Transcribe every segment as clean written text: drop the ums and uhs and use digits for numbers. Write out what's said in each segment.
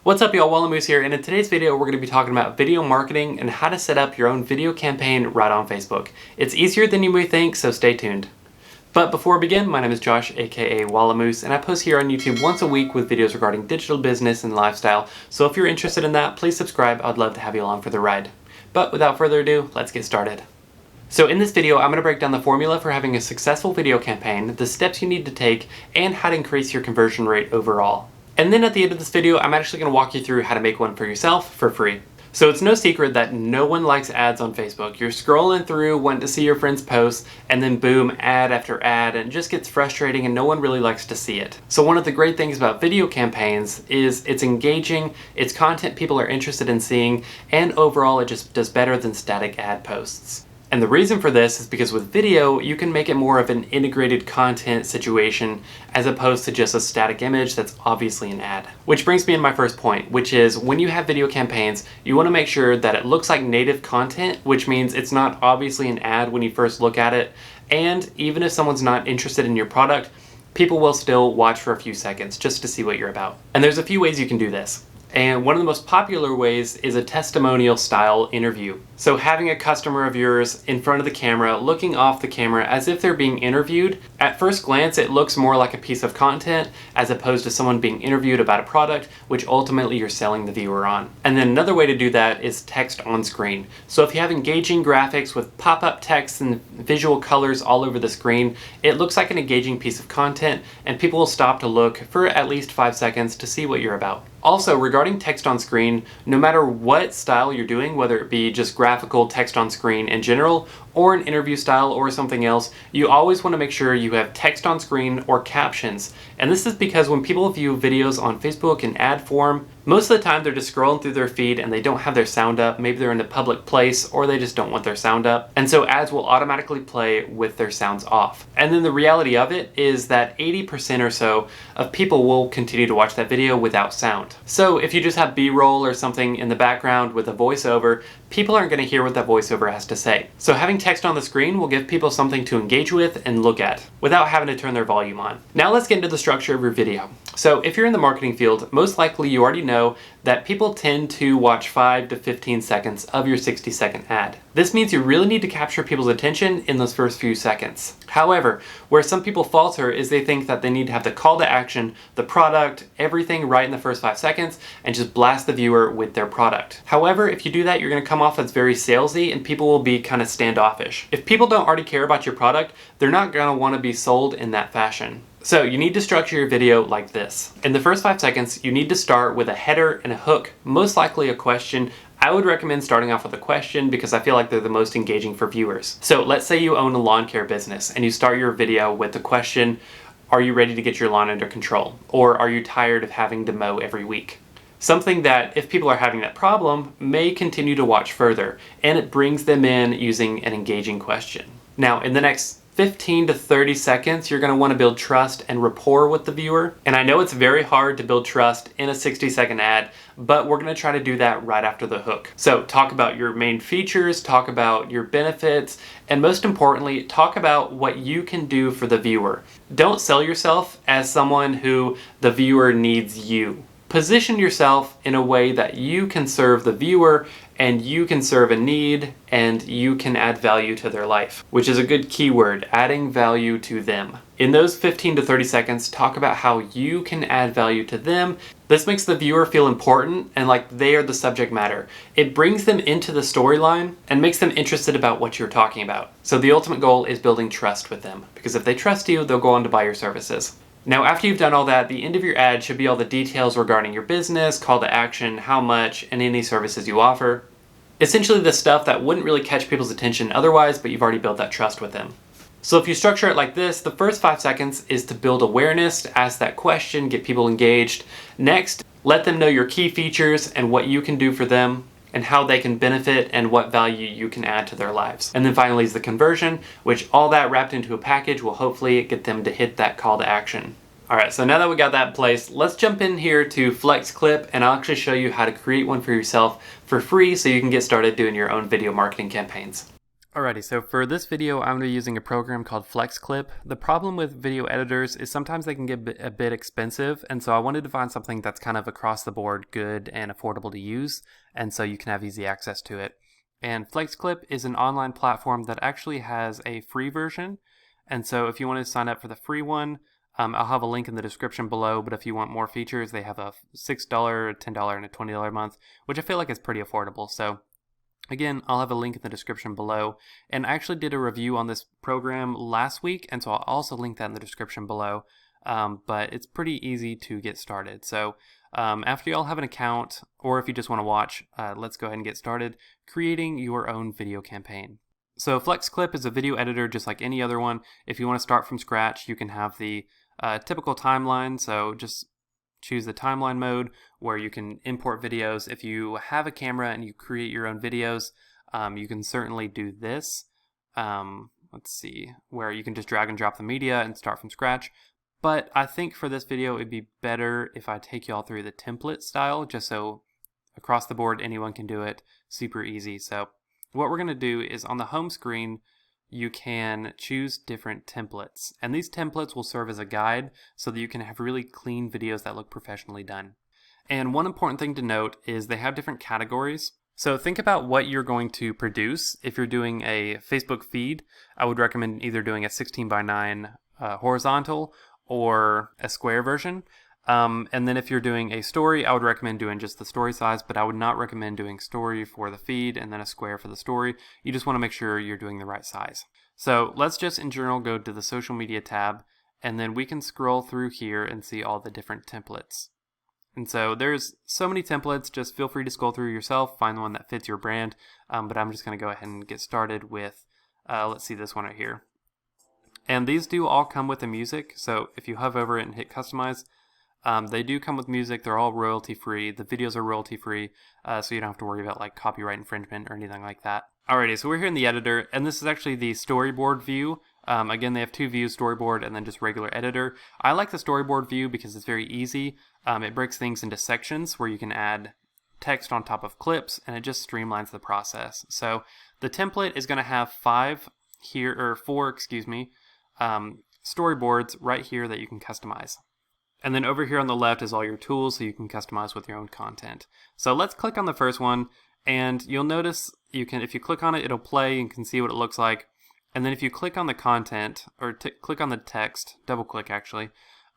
What's up y'all, Wallamoose here, and in today's video we're going to be talking about video marketing and how to set up your own video campaign right on Facebook. It's easier than you may think, so stay tuned. But before we begin, my name is Josh, aka Wallamoose, and I post here on YouTube once a week with videos regarding digital business and lifestyle, so if you're interested in that, please subscribe. I'd love to have you along for the ride. But without further ado, let's get started. So in this video, I'm going to break down the formula for having a successful video campaign, the steps you need to take, and how to increase your conversion rate overall. And then at the end of this video, I'm actually going to walk you through how to make one for yourself for free. So it's no secret that no one likes ads on Facebook. You're scrolling through, wanting to see your friends' posts, and then boom, ad after ad, and it just gets frustrating and no one really likes to see it. So one of the great things about video campaigns is it's engaging, it's content people are interested in seeing, and overall it just does better than static ad posts. And the reason for this is because with video, you can make it more of an integrated content situation as opposed to just a static image that's obviously an ad. Which brings me to my first point, which is when you have video campaigns, you want to make sure that it looks like native content, which means it's not obviously an ad when you first look at it. And even if someone's not interested in your product, people will still watch for a few seconds just to see what you're about. And there's a few ways you can do this. And one of the most popular ways is a testimonial style interview. So having a customer of yours in front of the camera, looking off the camera as if they're being interviewed. At first glance, it looks more like a piece of content as opposed to someone being interviewed about a product, which ultimately you're selling the viewer on. And then another way to do that is text on screen. So if you have engaging graphics with pop-up text and visual colors all over the screen, it looks like an engaging piece of content and people will stop to look for at least 5 seconds to see what you're about. Also, regarding text on screen, no matter what style you're doing, whether it be just graphical text on screen in general, or an interview style or something else, you always want to make sure you have text on screen or captions. And this is because when people view videos on Facebook in ad form, most of the time they're just scrolling through their feed and they don't have their sound up. Maybe they're in a public place or they just don't want their sound up. And so ads will automatically play with their sounds off. And then the reality of it is that 80% or so of people will continue to watch that video without sound. So if you just have B-roll or something in the background with a voiceover, people aren't going to hear what that voiceover has to say. So having text on the screen will give people something to engage with and look at without having to turn their volume on. Now let's get into the structure of your video. So if you're in the marketing field, most likely you already know that people tend to watch 5 to 15 seconds of your 60-second ad. This means you really need to capture people's attention in those first few seconds. However, where some people falter is they think that they need to have the call to action, the product, everything right in the first 5 seconds, and just blast the viewer with their product. However, if you do that, you're going to come off as very salesy and people will be kind of standoffish. If people don't already care about your product, they're not going to want to be sold in that fashion. So you need to structure your video like this. In the first 5 seconds, you need to start with a header and a hook, most likely a question. I would recommend starting off with a question because I feel like they're the most engaging for viewers. So let's say you own a lawn care business and you start your video with the question, are you ready to get your lawn under control? Or are you tired of having to mow every week? Something that, if people are having that problem, may continue to watch further, and it brings them in using an engaging question. Now, in the next 15 to 30 seconds, you're going to want to build trust and rapport with the viewer. And I know it's very hard to build trust in a 60-second ad, but we're going to try to do that right after the hook. So talk about your main features, talk about your benefits, and most importantly, talk about what you can do for the viewer. Don't sell yourself as someone who the viewer needs you. Position yourself in a way that you can serve the viewer and you can serve a need and you can add value to their life, which is a good keyword, adding value to them. In those 15 to 30 seconds, talk about how you can add value to them. This makes the viewer feel important and like they are the subject matter. It brings them into the storyline and makes them interested about what you're talking about. So the ultimate goal is building trust with them, because if they trust you, they'll go on to buy your services. Now, after you've done all that, the end of your ad should be all the details regarding your business, call to action, how much, and any services you offer. Essentially the stuff that wouldn't really catch people's attention otherwise, but you've already built that trust with them. So if you structure it like this, the first 5 seconds is to build awareness, to ask that question, get people engaged. Next, let them know your key features and what you can do for them, and how they can benefit and what value you can add to their lives. And then finally is the conversion, which all that wrapped into a package will hopefully get them to hit that call to action. Alright, so now that we got that in place, let's jump in here to Flex Clip and I'll actually show you how to create one for yourself for free so you can get started doing your own video marketing campaigns. Alrighty, so for this video, I'm going to be using a program called FlexClip. The problem with video editors is sometimes they can get a bit expensive, and so I wanted to find something that's kind of across the board good and affordable to use, and so you can have easy access to it. And FlexClip is an online platform that actually has a free version, and so if you want to sign up for the free one, I'll have a link in the description below, but if you want more features, they have a $6, a $10, and a $20 a month, which I feel like is pretty affordable. So again, I'll have a link in the description below, and I actually did a review on this program last week, and so I'll also link that in the description below, but it's pretty easy to get started. So after you all have an account, or if you just want to watch, let's go ahead and get started creating your own video campaign. So FlexClip is a video editor just like any other one. If you want to start from scratch, you can have the typical timeline, so just choose the timeline mode where you can import videos. If you have a camera and you create your own videos, you can certainly do this. Let's see, where you can just drag and drop the media and start from scratch. But I think for this video, it'd be better if I take you all through the template style, just so across the board, anyone can do it super easy. So what we're gonna do is on the home screen, you can choose different templates, and these templates will serve as a guide so that you can have really clean videos that look professionally done. And one important thing to note is they have different categories. So think about what you're going to produce. If you're doing a Facebook feed, I would recommend either doing a 16:9 horizontal or a square version. And then if you're doing a story, I would recommend doing just the story size, but I would not recommend doing story for the feed and then a square for the story. You just want to make sure you're doing the right size. So let's just in general go to the social media tab, and then we can scroll through here and see all the different templates. And so there's so many templates, just feel free to scroll through yourself, find the one that fits your brand, but I'm just going to go ahead and get started with, let's see this one right here. And these do all come with the music, so if you hover over it and hit customize, they do come with music. They're all royalty free. The videos are royalty free, so you don't have to worry about like copyright infringement or anything like that. Alrighty, so we're here in the editor, and this is actually the storyboard view. Again, they have two views, storyboard and then just regular editor. I like the storyboard view because it's very easy. It breaks things into sections where you can add text on top of clips, and it just streamlines the process. So the template is going to have four storyboards right here that you can customize. And then over here on the left is all your tools so you can customize with your own content. So let's click on the first one, and you'll notice you can, if you click on it, it'll play and you can see what it looks like. And then if you click on the content, or click on the text, double click actually,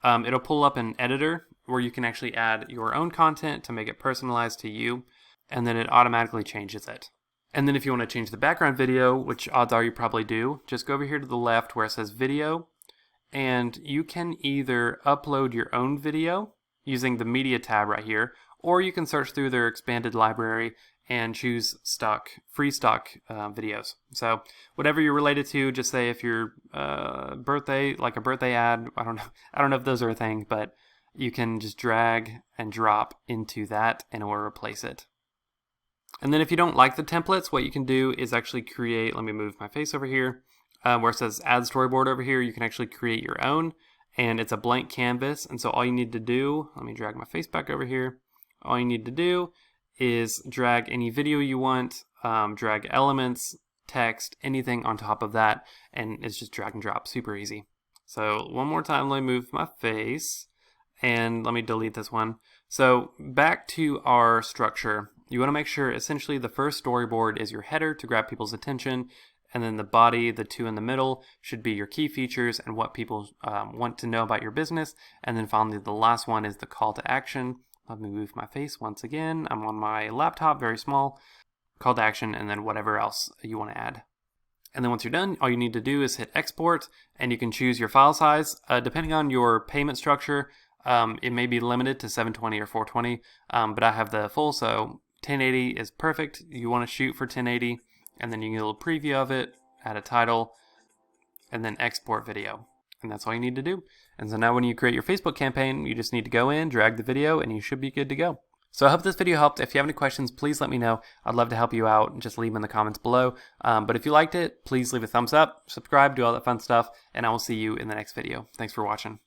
it'll pull up an editor where you can actually add your own content to make it personalized to you, and then it automatically changes it. And then if you want to change the background video, which odds are you probably do, just go over here to the left where it says video, and you can either upload your own video using the media tab right here, or you can search through their expanded library and choose free stock videos. So whatever you're related to, just say if your birthday, like a birthday ad, I don't know if those are a thing, but you can just drag and drop into that and it will replace it. And then if you don't like the templates, what you can do is actually create, let me move my face over here, where it says add storyboard over here, you can actually create your own, and it's a blank canvas. And so all you need to do, let me drag my face back over here, all you need to do is drag any video you want, drag elements, text, anything on top of that, and it's just drag and drop, super easy. So one more time, let me move my face, and let me delete this one. So back to our structure, you want to make sure essentially the first storyboard is your header to grab people's attention, and then the body, the two in the middle, should be your key features and what people want to know about your business. And then finally, the last one is the call to action. Let me move my face once again. I'm on my laptop, very small. Call to action, and then whatever else you want to add. And then once you're done, all you need to do is hit export, and you can choose your file size. Depending on your payment structure, it may be limited to 720 or 420, but I have the full, so 1080 is perfect. You want to shoot for 1080. And then you can get a little preview of it, add a title, and then export video. And that's all you need to do. And so now when you create your Facebook campaign, you just need to go in, drag the video, and you should be good to go. So I hope this video helped. If you have any questions, please let me know. I'd love to help you out, and just leave them in the comments below. But if you liked it, please leave a thumbs up, subscribe, do all that fun stuff, and I will see you in the next video. Thanks for watching.